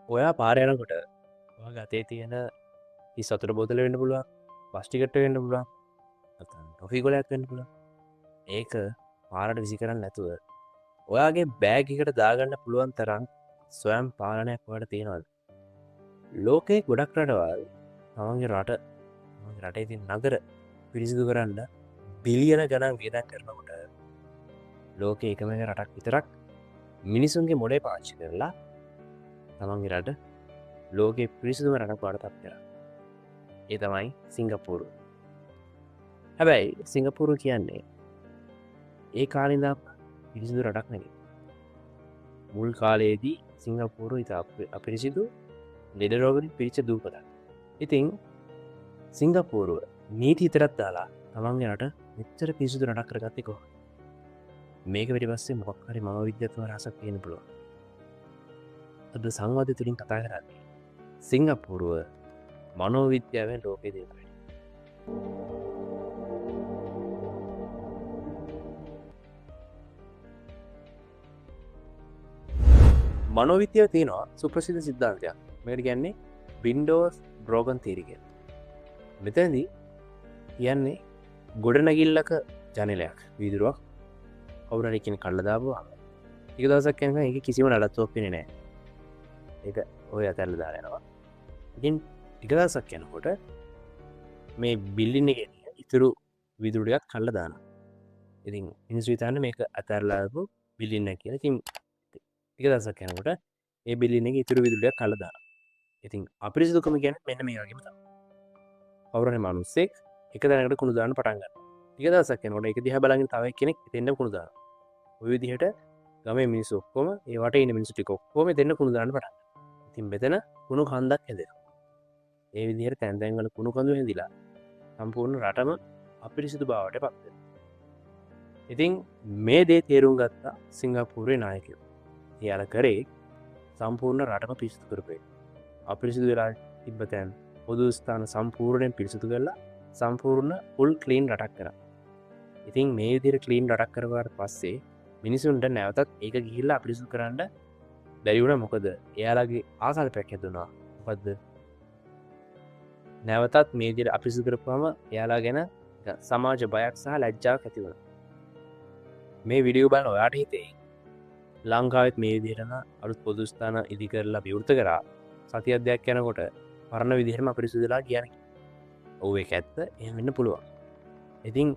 ඔයා පාරයනකොට ගතේ තියෙන සතුර බෝතල වෙන්න පුළුවන් පස්්ටිකට වෙන්න පුළුවන් ටොෆි කොලයක් වෙන්න පුළුවන් ඒක පාරට විසි කරන්න නැතුව ඔයාගේ බෑගිකට දාගන්න පුළුවන් තරම් ස්වයම් පාලනයක් වට තියෙනවද ලෝකයේ ගොඩක් රටවල් තමන්ගේ රටේ ති නගර පිරිසිදු කරන්න බිලියන ගණන් වියදන් කරනකොට ලෝක එකම රටක් විතරක් මිනිසුන්ගේ මොඩේ පාච්චි කරලා තමන්ගේ රට ලෝක පිරිසිදුම රටක් පාට පත් කර ඒ තමයි සිංගප්පූරු හැබැයි සිංගප්පූරු කියන්නේ ඒ කාලින්දා පිරිසිදු රටක් නැක මුල් කාලයේදී සිංගප්පූරු ඉතා අපිරිසිදු ලෙඩරෝගරි පිරිච්ච දූපත ඉතිං සිංගප්පූරුව නීති ඉතරත් දාලා තමන්ගේ රට මෙච්චර පිරිසිදු රටක් කරගත්තෙකෝ මේක වැඩි පස්සේ මොක්හරි මම විද්‍යත්ව රසක් තියෙන පුළුව අද සංවාධ තුළින් කතා කරන්නේ සිංගප්පූරුව මනෝවිද්‍යාවෙන් ලෝකෙ දේවයි මනෝවිද්‍යාව තියෙනවා සුප්‍රසිද්ධ සිද්ධාන්තයක් මේට ගැන්නේ බින්ඩෝස් බ්‍රෝගන් තීරිගෙන් මෙතැදී කියන්නේ ගොඩනැගිල්ලක ජනලයක් වීදුරුවක් කවුරනකින් කල්ලදාපුවා එක දවසක් කැන එක කිසිම නඩත්තුවක් පෙන නෑ එක ඔය අතැල්ල දාරයනවා ඉතින් ටිකදසක් යනකොට මේ බිල්ලින්න ගෙන ඉතුරු විදුරයක් කල්ල දාන ඉතින් ඉනිස්විතාන්න මේක අතැරලාපු බිල්ලින්න කියන තින් ටික දසක් යනකොට ඒ බිල්ලින ඉතුරු විදුරයක් කල්ල දාන ඉතින් අපිරිසිදුකම ගැන මෙන්න මේ වගේම කවුරන මනුස්සෙක් එක දැනකට කුණුදාන පටන්ගන්න ටික දසක් යනකොට එක දිහ බලගින් තවයි කෙනෙක් දෙන්න කුණුදාන ඔය විදිහට ගම මිනිස්සු ඔක්කොම ඒවට ඉන්න මිනිසු ටික ඔක්කොම දෙන්න කුණුදාන පටන් ඉතින් මෙතන කුණු කන්දක් හැදෙන ඒ විදිහට තැන්තැන්වල කුණු කඳු හැදිලා සම්පූර්ණ රටම අපිරිසිදු බවට පත්වෙන ඉතින් මේ දේ තේරුම් ගත්තා සිංගප්පූරුවේ නායකයෝ එයාල කරේ සම්පූර්ණ රටම පිරිසිදු කරපේ අපිරිසිදු වෙලා තිබ්බතැන් පොදු ස්ථාන සම්පූර්ණයෙන් පිරිසිදු කරලා සම්පූර්ණ උල් කලීන් රටක් කර ඉතින් මේ විදිර කලීන් රටක් කරවාට පස්සේ මිනිසුන්ට නැවතත් ඒක ගිහිල්ලා අපිරිසු කරන්න බැරිවුණ මොකද එයාලගේ ආසල්පයක් හැදුනා මොකක්ද නැවතත් මේදිර අපිරිසු කරපුම එයාලා ගැන සමාජ බයක් සහ ලැජ්ජාවක් ඇතිවුණ මේ විඩියෝ බල ඔයාට හිතේ ලංකාවත් මේ විදිරන අලුත් පොදුස්ථාන ඉදි කරලා විවෘත කරා සති අධ්‍යයක් යනකොට පරණ විදිහරම අපිරිසුදලා කියන ඔව එක ඇත්ත එ වෙන්න පුළුවන් ඉතින්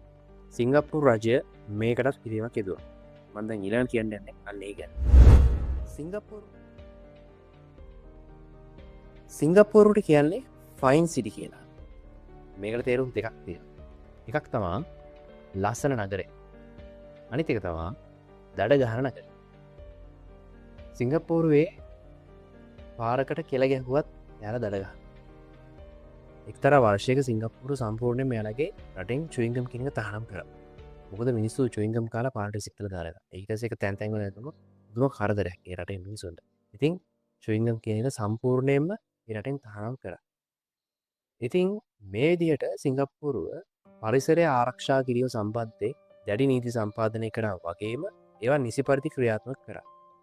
සිංගප්පු රජය මේකටත් කිරීමක් ෙදවා මන්ද ඉලන් කියන්න යන්න අන්නේ ගැන සිංගප්පූරුට කියන්නේ ෆයින් සිටි කියලා මේකට තේරුම් දෙකක් තිය එකක් තමා ලස්සන නගරේ අනිතික තමා දඩ ගහන කර සිංගප්පූරුවේ පාරකට කෙල ගැහුවත් යාල දඩගහ එක්තර වර්ශයක සිංගප්පුරු සම්පූර්ණය මෙයාලගේ රටෙන් චුවිංගම් කෙනක තහනම් කර මොකද මිනිස්සු චුවිංගම් කාලා පාට සික්ල දාර ඒකස එක තැන්තැන්ගල ඇතුම දුම කරදරයක් ඒ රටේ මිනිසුන්ට ඉතින් චුවිංගම් කියනක සම්පූර්ණයෙන්ම රටෙන් තහනම් කර ඉතිං මේ දියට සිංගප්පුරුව පරිසරය ආරක්ෂා කිරියෝ සම්බන්ධය දැඩි නීති සම්පාධනය කර වගේම ඒවා නිසි පරිදි ක්‍රියාත්මක කර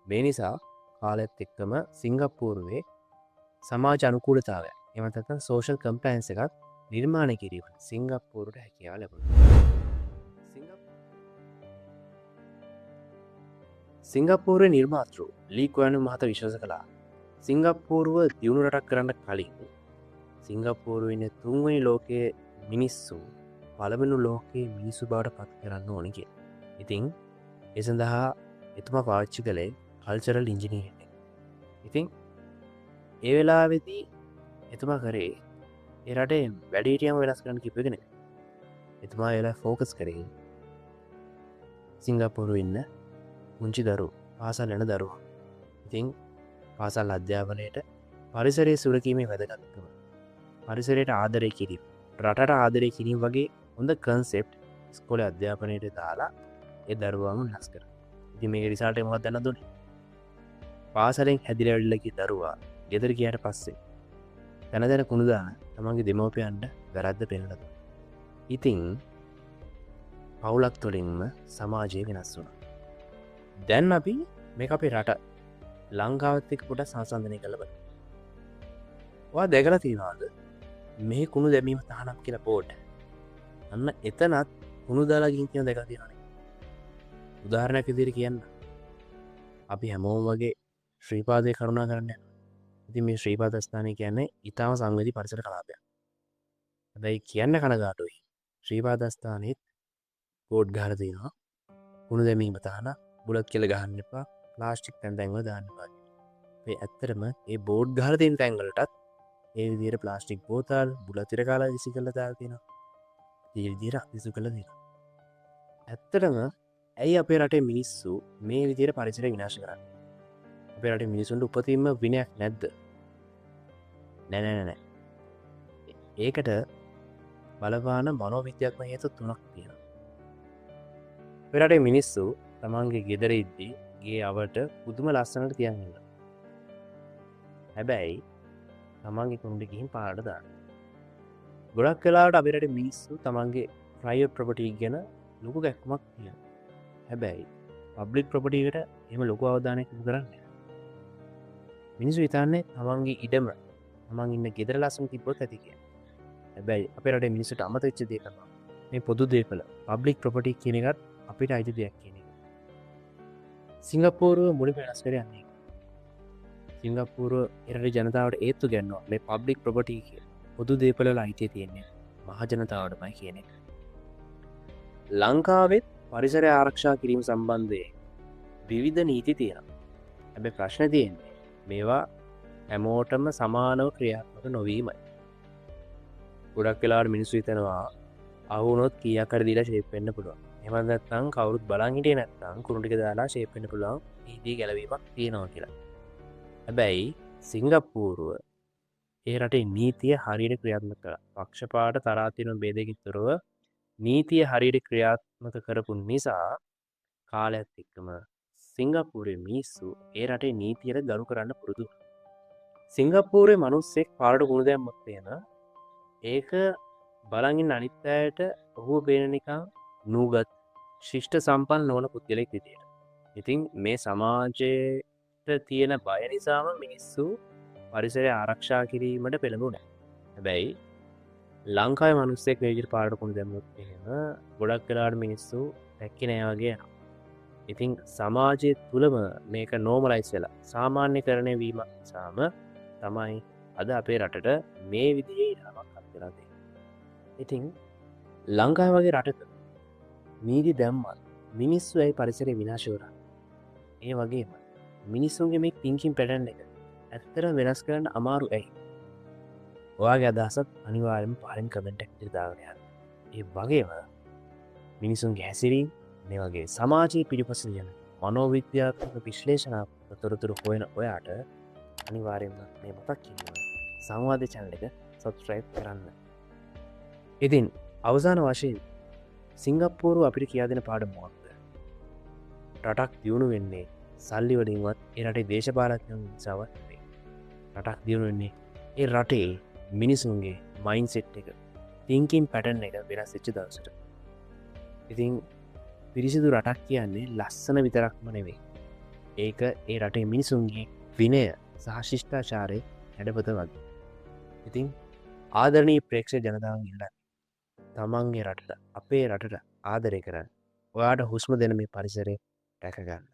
මේ නිසා කාලෙත් එක්කම සිංගප්පූරුවේ සමාජ අනුකූලතාවය එමතත සෝෂල් කම්පලන්ස එකත් නිර්මාණය කිරීම සිංගප්පූරුට හැකියාව ලැබුණ සිංගප්පූරේ නිර්මාතෘ ලීකවයනු මහත විශ්වාස කළා සිංගප්පූරුව දියුණු රටක් කරන්න කලින් සිංගප්පූරුවන්න තුන්වනි ලෝකයේ මිනිස්සු පළවෙනු ලෝකයේ මිනිස්සු බවට පත් කරන්න ඕනගේ ඉතිං එසඳහා එතුම පාච්චි කළේ කල්චරල් ඉංජිනීට ඉතිං ඒ වෙලා වෙදී එතුමා කරේ එරටේ වැඩිටියම වෙනස් කරන්න කිපගෙන එතුමා වෙලා ෆෝකස් කරේ සිංගප්පූරු ඉන්න මුංචි දරු පාසල් යන දරුවා ඉතිං පාසල් අධ්‍යාපනයට පරිසරයේ සුරකීමේ වැදගත්කම පරිසරයට ආදරය කිරීම රටට ආදරය කිරීම වගේ හොඳ කන්සෙප්ට් ස්කොල අධ්‍යාපනයට දාලා ඒ දරුවාම ලස් කර ඉති මේ රිසාට මොත් දන්න දුන පාසලෙන් හැදිරවෙල්ලකි දරුවා ගෙදර කියට පස්සේ තැන දැන කුණුදාන තමන්ගේ දෙමෝපයන්ට වැරද්ද පෙනලද ඉතිං පවුලක් තුළින්ම සමාජය වෙනස් වුණ දැන් අපි මේ අපේ රට ලංකාවත්තෙක් පොට සංසන්ධනය කළබ ඔයා දැකලා තියෙනවද මේ කුණු දැමීම තහනම් කියලා බෝඩ්? අන්න එතනත් කුණු දාලා ගින් කියන දැකලා තියෙනවනේ. උදාහරණයක් විදිහට කියන්න. අපි හැමෝම වගේ ශ්‍රීපාදයේ කරුණා කරන්න යනවා. ඉතින් මේ ශ්‍රීපාද ස්ථානය කියන්නේ ඊටම සංවේදී පරිසර කලාපයක්. හැබැයි කියන්න කනගාටුයි. ශ්‍රීපාද ස්ථානෙත් බෝඩ් ගහලා තියෙනවා. කුණු දැමීම තහනම් බුලත් කෙල ගහන්න එපා. ප්ලාස්ටික් තැන් වල දාන්න එපා. මේ ඇත්තටම මේ බෝඩ් ගහලා තියෙන තැන් වලටත් ඒ විදිහට ප්ලාස්ටික් බෝතල් බුලත් ඉර කාලා විසි කරලා දාලා තියෙනවා. ඒ විදිහට අතිසු කරලා තියෙනවා. ඇත්තටම ඇයි අපේ රටේ මිනිස්සු මේ විදිහට පරිසරය විනාශ කරන්නේ? අපේ රටේ මිනිසුන්ට උපතින්ම විනයක් නැද්ද? නෑ. ඒකට බලපාන මනෝවිද්‍යාත්මක හේතු තුනක් තියෙනවා. අපේ රටේ මිනිස්සු තමන්ගේ ගෙදර ඉද්දී ගේ අවට පුදුම ලස්සනට තියන් ඉන්නවා. හැබැයි තමන්ගේ කුණුට ගිහින් පාරට දාන්න. ගොඩක් වෙලාවට අපේ රටේ මිනිස්සු තමන්ගේ ප්‍රයිවට් ප්‍රොපර්ටි ගැන ලොකු ගැක්මක් තියෙනවා. හැබැයි පබ්ලික් ප්‍රොපර්ටි එකට එහෙම ලොකු අවධානයක් යොමු කරන්නේ නැහැ. මිනිස්සු හිතන්නේ තමන්ගේ ඉඩම තමන් ඉන්න ගෙදර ලස්සන තිබ්බොත් ඇති කියලා. හැබැයි අපේ රටේ මිනිස්සුන්ට අමතක වෙච්ච දේ තමයි මේ පොදු දේපල පබ්ලික් ප්‍රොපර්ටි කියන එකත් අපිට අයිති දෙයක් කියන එක. සිංගප්පූරුව මුලින්ම වෙනස් කරේ යන්නේ. සිංගප්පූරුව එරට ජනතාවට ඒත්තු ගන්නවා මේ පබ්ලික් ප්‍රොපර්ටි කියලා. පොදු දේපල වල අයිතිය තියෙන්නේ මහ ජනතාවටමයි කියන එක. ලංකාවෙත් පරිසරය ආරක්ෂා කිරීම සම්බන්ධයෙන් විවිධ නීති තියෙනවා. හැබැයි ප්‍රශ්න තියෙන්නේ මේවා හැමෝටම සමානව ක්‍රියාත්මක නොවීමයි. ගොඩක් වෙලාවට මිනිස්සු හිතනවා අහුනොත් කීයක් හරි දීලා ෂේප් වෙන්න පුළුවන්. එහෙම නැත්නම් කවුරුත් බලන් හිටියේ නැත්නම් කුණු ටික දාලා ෂේප් වෙන්න පුළුවන් නීති ගැලවීමක් තියෙනවා කියලා. හැබැයි සිංගප්පූරුව ඒ රටේ නීතිය හරියට ක්‍රියාත්මක කළා. පක්ෂපාත තරාතිරම ભેදකින් තොරව නීතිය හරියට ක්‍රියාත්මක කරපු නිසා කාලයත් එක්කම සිංගප්පූරුවේ මිනිස්සු ඒ රටේ නීතියට ගරු කරන්න පුරුදු. සිංගප්පූරුවේ මිනිස්සෙක් පාරට කුණු දැම්මොත් එන ඒක බලන් ඉන්න අනිත් අයට ඔහුව පේන නිකන් නූගත් ශිෂ්ට සම්පන්න නොවන පුද්ගලෙක් විදියට. ඉතින් මේ සමාජයට තියෙන බය නිසාම මිනිස්සු පරිසරය ආරක්ෂා කිරීමට පෙළඹුණා. හැබැයි ලංකාවේ මිනිස්සෙක් මේ විදිහට පාරට කුණු දැම්මොත් එහෙම ගොඩක් වෙලාවට මිනිස්සු දැක්කේ නෑ වගේ යනවා. ඉතින් සමාජය තුළම මේක නෝමලයිස් වෙලා සාමාන්‍යකරණය වීම නිසාම තමයි අද අපේ රටට මේ විදිහේ ඉරාමක් අත් වෙලා තියෙන්නේ. ඉතින් ලංකාව වගේ රටක නීති දැම්මත් මිනිස්සු ඇයි පරිසරය විනාශ කරන්නේ? ඒ වගේම මිනිස්සුන්ගේ මේ තින්කින් පැටර්න් එක ඇත්තටම වෙනස් කරන්න අමාරු ඇයි? ඔයාගේ අදහසත් අනිවාර්යයෙන්ම පහලින් කමෙන්ට් එකක් විදිහට දාගෙන යන්න. ඒ වගේම මිනිසුන්ගේ හැසිරීම මේ වගේ සමාජයේ පිළිපස යන මනෝවිද්‍යාත්මක විශ්ලේෂණාත්මක තොරතුරු හොයන ඔයාට අනිවාර්යයෙන්ම මේ මතක් කිරීම සංවාද channel එක subscribe කරන්න. ඉතින් අවසාන වශයෙන් සිංගප්පූරුව අපිට කියා දෙන පාඩම මොකක්ද? රටක් දියුණු වෙන්නේ සල්ලි වලින්වත් ඒ රටේ දේශපාලඥයන් නිසාවත් නෙවෙයි. රටක් දියුණු වෙන්නේ ඒ රටේ මිනිසුන්ගේ මයින්ඩ්සෙට් එක, thinking pattern එක වෙනස් වෙච්ච දවසට. ඉතින් පිරිසිදු රටක් කියන්නේ ලස්සන විතරක්ම නෙවෙයි. ඒක ඒ රටේ මිනිසුන්ගේ විනය සහ ශිෂ්ටාචාරය හැඩපත වගේ. ඉතින් ආදරණීය ප්‍රේක්ෂක ජනතාවන් ඉල්ලන්නේ තමන්ගේ රටට අපේ රටට ආදරය කරන්න. ඔයාට හුස්ම දෙන මේ පරිසරය රැක ගන්න.